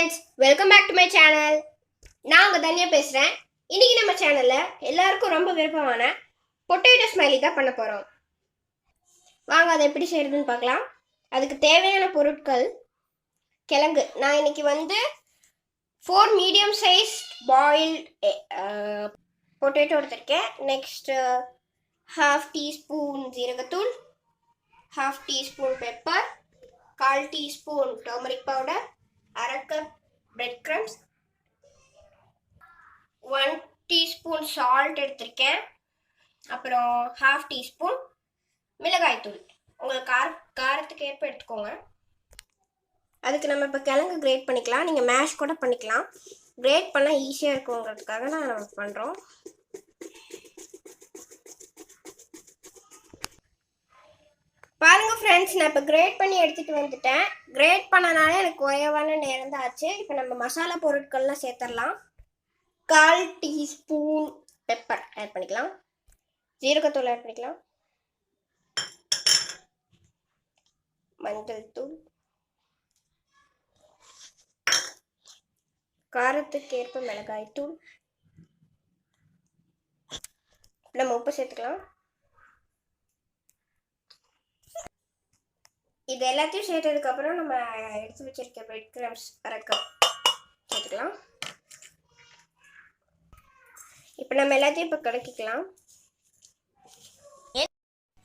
Friends, welcome back to my channel. நான் உங்கள் தனியாக பேசுகிறேன். இன்றைக்கி நம்ம சேனலில் எல்லாருக்கும் ரொம்ப விருப்பமான பொட்டேட்டோ ஸ்மைலி தான் பண்ண போகிறோம். வாங்க அதை எப்படி செய்கிறதுன்னு பார்க்கலாம். அதுக்கு தேவையான பொருட்கள்: கிழங்கு. நான் இன்னைக்கு 4 மீடியம் சைஸ் பாயில்டு பொட்டேட்டோ எடுத்திருக்கேன். நெக்ஸ்ட் 1/2 டீஸ்பூன் ஜீரகத்தூள், 1/2 teaspoon pepper, 1/4 teaspoon turmeric powder, 1/2 cup bread crumbs, 1 teaspoon salt எடுத்திருக்கேன். அப்புறம் 1/2 டீஸ்பூன் மிளகாய் தூள். உங்களுக்கு காரத்துக்கு ஏற்ப எடுத்துக்கோங்க. அதுக்கு நம்ம இப்போ கிழங்கு கிரேட் பண்ணிக்கலாம். நீங்கள் மேஷ் கூட பண்ணிக்கலாம். கிரேட் பண்ணால் ஈஸியாக இருக்குங்கிறதுக்காக தான் நம்ம பண்ணுறோம். பாருங்க ஃப்ரெண்ட்ஸ், நான் இப்போ கிரேட் பண்ணி எடுத்துகிட்டு வந்துட்டேன். கிரேட் பண்ணனால எனக்கு குறைவான நேரம் தான் ஆச்சு. இப்போ நம்ம மசாலா பொருட்கள்லாம் சேர்த்துடலாம். 1/4 டீஸ்பூன் பெப்பர் ஆட் பண்ணிக்கலாம். ஜீரகத்தூள் ஆட் பண்ணிக்கலாம். மஞ்சள் தூள், காரத்துக்கு ஏற்ப மிளகாய் தூள், நம்ம உப்பு சேர்த்துக்கலாம். இது எல்லாத்தையும் சேர்த்ததுக்கப்புறம் நம்ம எடுத்து வச்சிருக்க பிரெட் கிரம்ஸ் 1/2 கப் சேர்த்துக்கலாம். இப்போ நம்ம எல்லாத்தையும் இப்போ கலக்கிக்கலாம்.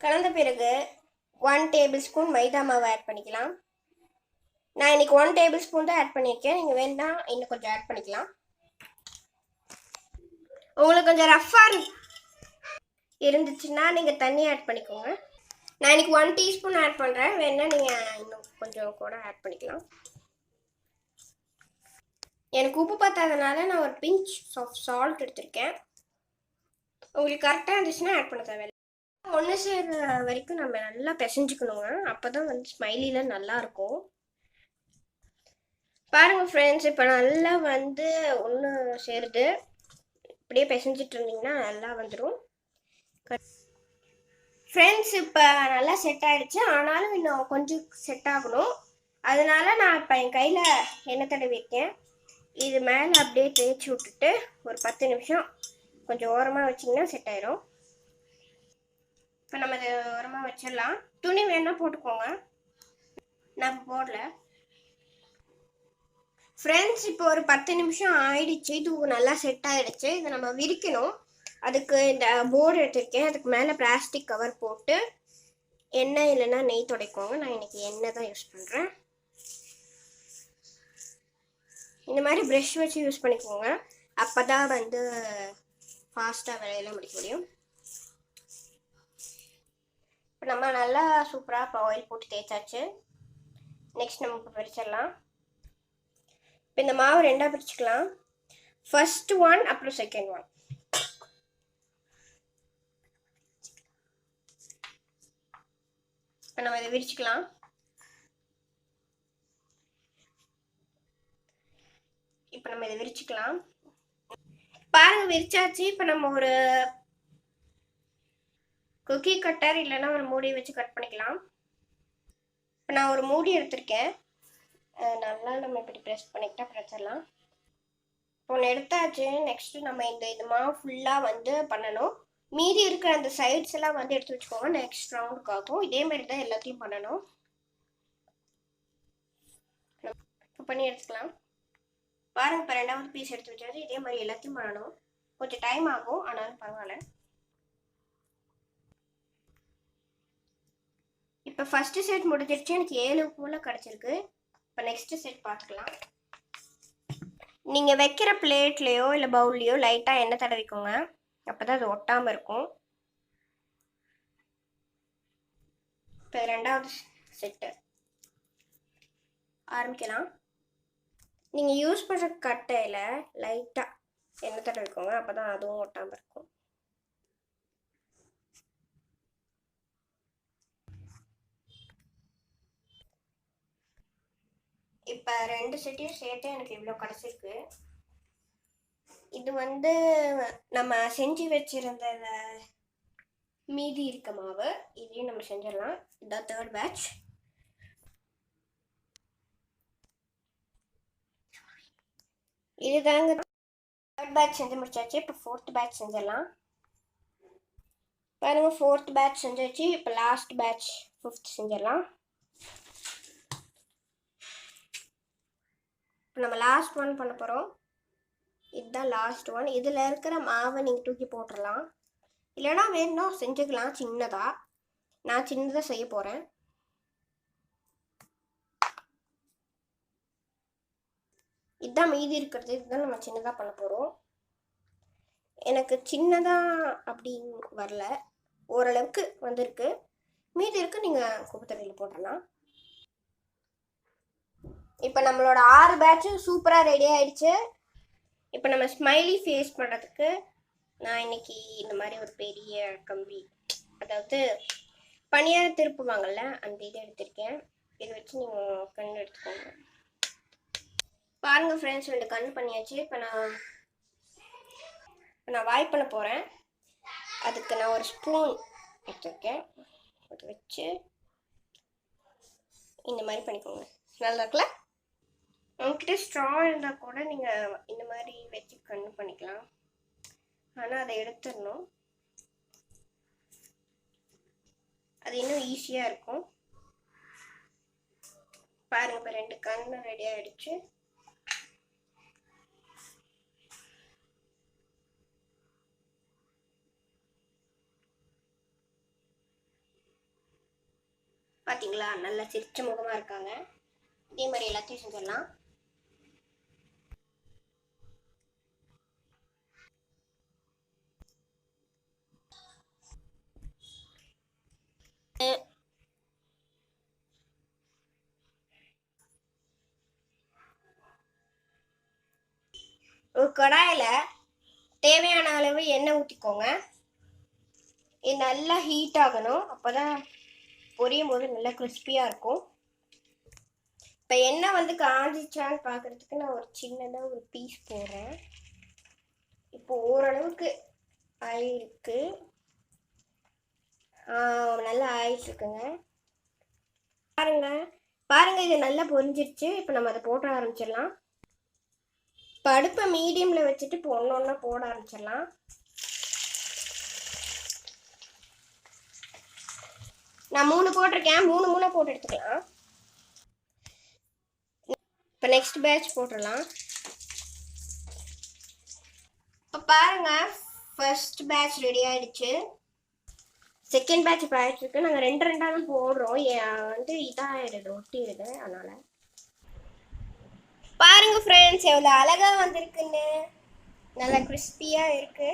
கலந்த பிறகு 1 டேபிள் ஸ்பூன் மைதா மாவு ஆட் பண்ணிக்கலாம். நான் இன்னைக்கு 1 டேபிள் ஸ்பூன் தான் ஆட் பண்ணியிருக்கேன். நீங்கள் வேணா இன்னும் கொஞ்சம் ஆட் பண்ணிக்கலாம். உங்களுக்கு கொஞ்சம் ரஃப்பாக இருந்துச்சுன்னா நீங்கள் தண்ணி ஆட் பண்ணிக்கோங்க. நான் இன்னைக்கு 1 டீஸ்பூன் ஆட் பண்ணுறேன். வேணா நீங்கள் இன்னும் கொஞ்சம் கூட ஆட் பண்ணிக்கலாம். எனக்கு உப்பு பார்த்தாதனால நான் ஒரு பிஞ்ச் ஆஃப் சால்ட் எடுத்திருக்கேன். உங்களுக்கு கரெக்டாக இருந்துச்சுன்னா ஆட் பண்ண தேவையில்லை. ஒன்று சேர்ற வரைக்கும் நம்ம நல்லா பிசைஞ்சுக்கணுங்க. அப்போ தான் ஸ்மைலியில் நல்லா இருக்கும். பாருங்கள் ஃப்ரெண்ட்ஸ், இப்போ நல்லா ஒன்று சேருது. இப்படியே பிசைஞ்சிட்டு இருந்தீங்கன்னா நல்லா வந்துடும். ஃப்ரெண்ட்ஸ், இப்போ நல்லா செட் ஆகிடுச்சு. ஆனாலும் இன்னும் கொஞ்சம் செட் ஆகணும். அதனால நான் இப்போ என் கையில் எண்ணெய் தடவிருக்கேன். இது மேலே அப்படியே தேய்ச்சி விட்டுட்டு ஒரு 10 நிமிஷம் கொஞ்சம் ஓரமாக வச்சிங்கன்னா செட் ஆயிடும். இப்போ நம்ம இதை ஓரமாக வச்சிடலாம். துணி வேணால் போட்டுக்கோங்க, நான் இப்போ போடல. ஃப்ரெண்ட்ஸ், இப்போ ஒரு 10 நிமிஷம் ஆயிடுச்சு. இது நல்லா செட் ஆகிடுச்சு. இதை நம்ம விரிக்கணும். அதுக்கு இந்த போர்டு எடுத்திருக்கேன். அதுக்கு மேலே பிளாஸ்டிக் கவர் போட்டு எண்ணெய் இல்லைன்னா நெய் துடைக்கோங்க. நான் இன்னைக்கு எண்ணெய் தான் யூஸ் பண்ணுறேன். இந்த மாதிரி ப்ரஷ் வச்சு யூஸ் பண்ணிக்கோங்க. அப்போ தான் ஃபாஸ்ட்டாக வேலையெல்லாம் முடிக்க முடியும். இப்போ நம்ம நல்லா சூப்பராக இப்போ ஆயில் போட்டு தேய்ச்சாச்சு. நெக்ஸ்ட் நம்ம இப்போ பிரிச்சிடலாம். இப்போ இந்த மாவு 2ஆக பிரிச்சுக்கலாம். ஃபர்ஸ்ட் 1 அப்புறம் செகண்ட் 1. இப்போ நம்ம இதை விரிச்சுக்கலாம். இப்போ நம்ம இதை விரிச்சுக்கலாம். பாருங்க, விரிச்சாச்சு. இப்போ நம்ம ஒரு குக்கி கட்டர் இல்லைன்னா ஒரு மூடி வச்சு கட் பண்ணிக்கலாம். இப்போ நான் ஒரு மூடி எடுத்திருக்கேன். நல்லா நம்ம இப்படி ப்ரெஸ் பண்ணிக்கிட்டா பிரச்சிடலாம். ஒன்று எடுத்தாச்சு. நெக்ஸ்ட்டு நம்ம இந்த மாவு ஃபுல்லாக பண்ணணும். மீதி இருக்கிற அந்த சைட்ஸ் எல்லாம் எடுத்து வச்சுக்கோங்க. நெக்ஸ்ட் ரவுண்டுக்காகும். இதே மாதிரி தான் எல்லாத்தையும் பண்ணணும். இப்போ பண்ணி எடுத்துக்கலாம். பாருங்க, இப்போ 2வது பீஸ் எடுத்து வச்சாச்சு. இதே மாதிரி எல்லாத்தையும் பண்ணணும். கொஞ்சம் டைம் ஆகும், ஆனாலும் பரவாயில்ல. இப்போ ஃபஸ்ட்டு செட் முடிஞ்சிருச்சு. எனக்கு 7 போல கிடச்சிருக்கு. இப்போ நெக்ஸ்ட் செட் பார்த்துக்கலாம். நீங்கள் வைக்கிற பிளேட்லேயோ இல்லை பவுல்லையோ லைட்டாக எண்ணெய் தடவிக்கோங்க. அப்போ தான் அது ஒட்டாமல் இருக்கும். இப்போ 2வது செட்டு ஆரம்பிக்கலாம். நீங்கள் யூஸ் பண்ணுற கட்டையில் லைட்டாக எண்ணெய் தடவிக்கோங்க. அப்போ தான் அதுவும் ஒட்டாமல் இருக்கும். இப்போ 2 செட்டையும் சேர்த்து எனக்கு இவ்வளோ கிடச்சிருக்கு. இது நம்ம செஞ்சு வச்சிருந்த மீதி இருக்க மாவு இதையும் நம்ம செஞ்சிடலாம். இதான் 3rd பேட்ச். இதுதாங்க தேர்ட் பேட்ச் செஞ்சு முடிச்சாச்சு. இப்போ ஃபோர்த் பேட்ச் செஞ்சிடலாம். பாருங்க, ஃபோர்த் பேட்ச் செஞ்சாச்சு. இப்போ லாஸ்ட் பேட்ச் ஃபிஃப்த் செஞ்சிடலாம். இப்போ நம்ம லாஸ்ட் ஒன் பண்ண போகிறோம். இதுதான் லாஸ்ட் ஒன். இதில் இருக்கிற மாவை நீங்கள் தூக்கி போட்டுடலாம். இல்லைனா வேணும்னா செஞ்சுக்கலாம் சின்னதாக. நான் சின்னதாக செய்ய போகிறேன். இதுதான் மீதி இருக்கிறது. இதுதான் நம்ம சின்னதாக பண்ண போகிறோம். எனக்கு சின்னதாக அப்படி வரல, ஓரளவுக்கு வந்திருக்கு. மீதி இருக்கு, நீங்கள் குப்பை தொட்டியில் போட்டுடலாம். இப்போ நம்மளோட 6 பேட்சும் சூப்பராக ரெடி ஆயிடுச்சு. இப்போ நம்ம ஸ்மைலி ஃபேஸ் பண்ணுறதுக்கு நான் இன்னைக்கு இந்த மாதிரி ஒரு பெரிய கம்பி, அதாவது பனியார திருப்புவாங்கல்ல, அந்த இதை எடுத்திருக்கேன். இதை வச்சு நீங்கள் கண் எடுத்துக்கோங்க. பாருங்கள் ஃப்ரெண்ட்ஸ், 2 கண் பண்ணியாச்சு. இப்போ நான் வாய் பண்ண போகிறேன். அதுக்கு நான் ஒரு ஸ்பூன் எடுத்துருக்கேன். அதை வச்சு இந்த மாதிரி பண்ணிக்கோங்க. நல்லா இருக்குல்ல? உங்ககிட்ட ஸ்ட்ரா இருந்தால் கூட நீங்கள் இந்த மாதிரி வச்சு கண்ணு பண்ணிக்கலாம். ஆனால் அதை எடுத்துடணும். அது இன்னும் ஈஸியாக இருக்கும். பாருங்க, இப்போ 2 கண்ணு ரெடி ஆகிடுச்சு. பார்த்தீங்களா, நல்லா சிரிச்ச முகமாக இருக்காங்க. இதே மாதிரி எல்லாத்தையும் செஞ்சிடலாம். ஒரு கடாயில் தேவையான அளவு எண்ணெய் ஊற்றிக்கோங்க. இது நல்லா ஹீட் ஆகணும். அப்போ தான் பொரியும் போது நல்லா கிறிஸ்பியாக இருக்கும். இப்போ எண்ணெய் வந்து காஞ்சிச்சான்னு பார்க்குறதுக்கு நான் ஒரு சின்னதாக ஒரு பீஸ் போடுறேன். இப்போ ஓரளவுக்கு ஆயிருக்கு, நல்லா ஆயிட்டுருக்குங்க. பாருங்க, இது நல்லா பொரிஞ்சிருச்சு. இப்போ நம்ம அதை போட ஆரம்பிச்சிடலாம். இப்போ அடுப்பை மீடியமில் வச்சுட்டு இப்போ ஒன்று ஒன்றா போட ஆரம்பிச்சிடலாம். நான் 3 போட்டிருக்கேன். 3 போட்டு எடுத்துக்கலாம். இப்போ நெக்ஸ்ட் பேட்ச் போட்டுடலாம். இப்போ பாருங்க, ஃபர்ஸ்ட் பேட்ச் ரெடி ஆயிடுச்சு. செகண்ட் பேட்ச் இப்போ ஆயிடுச்சுருக்கு. நாங்கள் 2 தான் போடுறோம். வந்து இதாகிடுது, ஒட்டிடுது. அதனால பாருங்க ஃப்ரெண்ட்ஸ், எவ்வளோ அழகாக வந்திருக்குன்னு. நல்லா கிறிஸ்பியாக இருக்கு.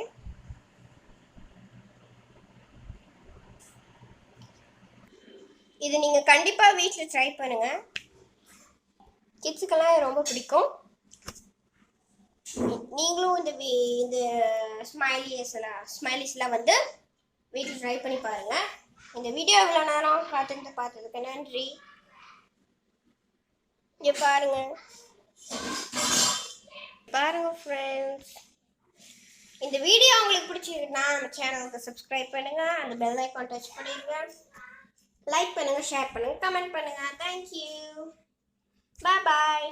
இது நீங்கள் கண்டிப்பாக வீட்டில் ட்ரை பண்ணுங்க. கிட்ஸுக்கெல்லாம் ரொம்ப பிடிக்கும். நீங்களும் இந்த ஸ்மைலிஸ்லாம் வந்து வீட்டில் ட்ரை பண்ணி பாருங்க. இந்த வீடியோ இவ்வளோ நேரம் பார்த்ததுக்கு நன்றி. இங்கே பாருங்க ஃப்ரெண்ட்ஸ், இந்த வீடியோ உங்களுக்கு பிடிச்சிருக்குன்னா நம்ம சேனலுக்கு சப்ஸ்கிரைப் பண்ணுங்க, அந்த பெல் ஐக்கான் டச் பண்ணிடுங்க, லைக் பண்ணுங்க, ஷேர் பண்ணுங்க, கமெண்ட் பண்ணுங்க. தேங்க்யூ. பாய்.